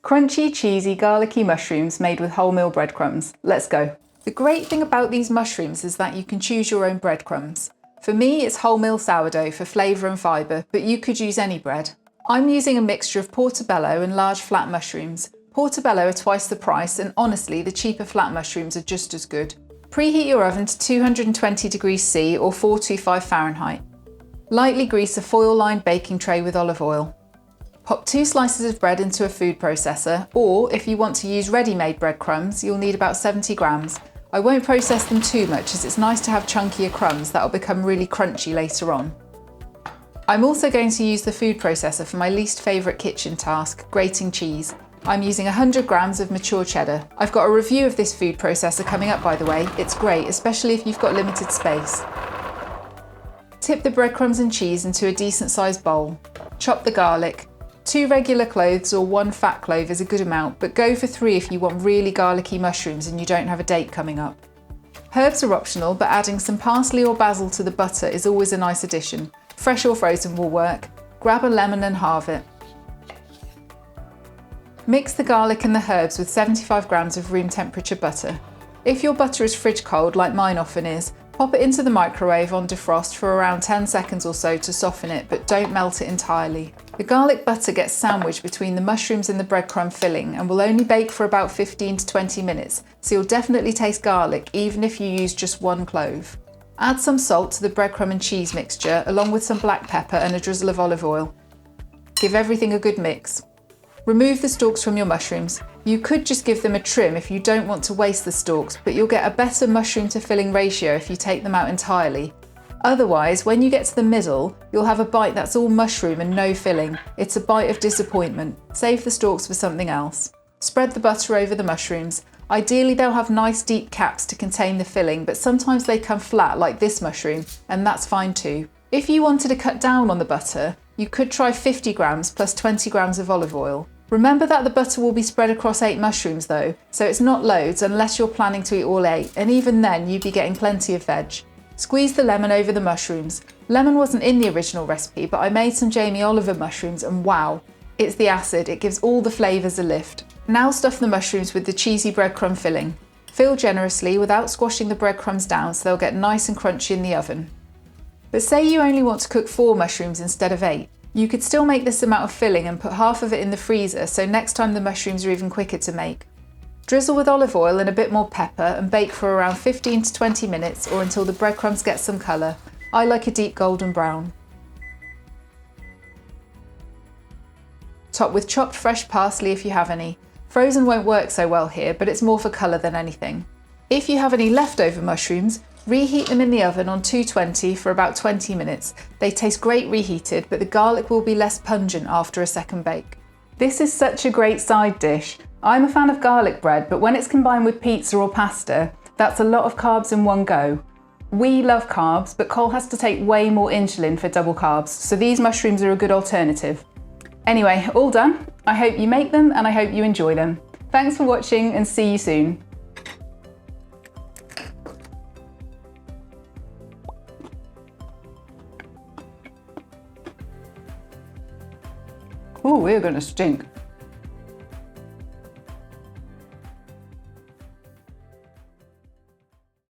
Crunchy, cheesy, garlicky mushrooms made with wholemeal breadcrumbs. Let's go. The great thing about these mushrooms is that you can choose your own breadcrumbs. For me, it's wholemeal sourdough for flavour and fibre, but you could use any bread. I'm using a mixture of portobello and large flat mushrooms. Portobello are twice the price, and honestly, the cheaper flat mushrooms are just as good. Preheat your oven to 220 degrees C or 425 Fahrenheit. Lightly grease a foil-lined baking tray with olive oil. Pop 2 slices of bread into a food processor, or if you want to use ready-made breadcrumbs, you'll need about 70 grams. I won't process them too much as it's nice to have chunkier crumbs that'll become really crunchy later on. I'm also going to use the food processor for my least favourite kitchen task, grating cheese. I'm using 100 grams of mature cheddar. I've got a review of this food processor coming up, by the way. It's great, especially if you've got limited space. Tip the breadcrumbs and cheese into a decent sized bowl. Chop the garlic. 2 regular cloves or 1 fat clove is a good amount, but go for 3 if you want really garlicky mushrooms and you don't have a date coming up. Herbs are optional, but adding some parsley or basil to the butter is always a nice addition. Fresh or frozen will work. Grab a lemon and halve it. Mix the garlic and the herbs with 75 grams of room temperature butter. If your butter is fridge cold, like mine often is, pop it into the microwave on defrost for around 10 seconds or so to soften it, but don't melt it entirely. The garlic butter gets sandwiched between the mushrooms and the breadcrumb filling and will only bake for about 15 to 20 minutes, so you'll definitely taste garlic even if you use just 1 clove. Add some salt to the breadcrumb and cheese mixture along with some black pepper and a drizzle of olive oil. Give everything a good mix. Remove the stalks from your mushrooms. You could just give them a trim if you don't want to waste the stalks, but you'll get a better mushroom to filling ratio if you take them out entirely. Otherwise, when you get to the middle, you'll have a bite that's all mushroom and no filling. It's a bite of disappointment. Save the stalks for something else. Spread the butter over the mushrooms. Ideally, they'll have nice deep caps to contain the filling, but sometimes they come flat like this mushroom, and that's fine too. If you wanted to cut down on the butter, you could try 50 grams plus 20 grams of olive oil. Remember that the butter will be spread across 8 mushrooms though, so it's not loads unless you're planning to eat all 8, and even then you'd be getting plenty of veg. Squeeze the lemon over the mushrooms. Lemon wasn't in the original recipe, but I made some Jamie Oliver mushrooms and wow, it's the acid, it gives all the flavours a lift. Now stuff the mushrooms with the cheesy breadcrumb filling. Fill generously without squashing the breadcrumbs down so they'll get nice and crunchy in the oven. But say you only want to cook 4 mushrooms instead of 8. You could still make this amount of filling and put half of it in the freezer so next time the mushrooms are even quicker to make. Drizzle with olive oil and a bit more pepper and bake for around 15 to 20 minutes or until the breadcrumbs get some colour. I like a deep golden brown. Top with chopped fresh parsley if you have any. Frozen won't work so well here, but it's more for colour than anything. If you have any leftover mushrooms, reheat them in the oven on 220 for about 20 minutes. They taste great reheated, but the garlic will be less pungent after a second bake. This is such a great side dish. I'm a fan of garlic bread, but when it's combined with pizza or pasta, that's a lot of carbs in one go. We love carbs, but Cole has to take way more insulin for double carbs, so these mushrooms are a good alternative. Anyway, all done. I hope you make them and I hope you enjoy them. Thanks for watching and see you soon. Oh, we're gonna stink.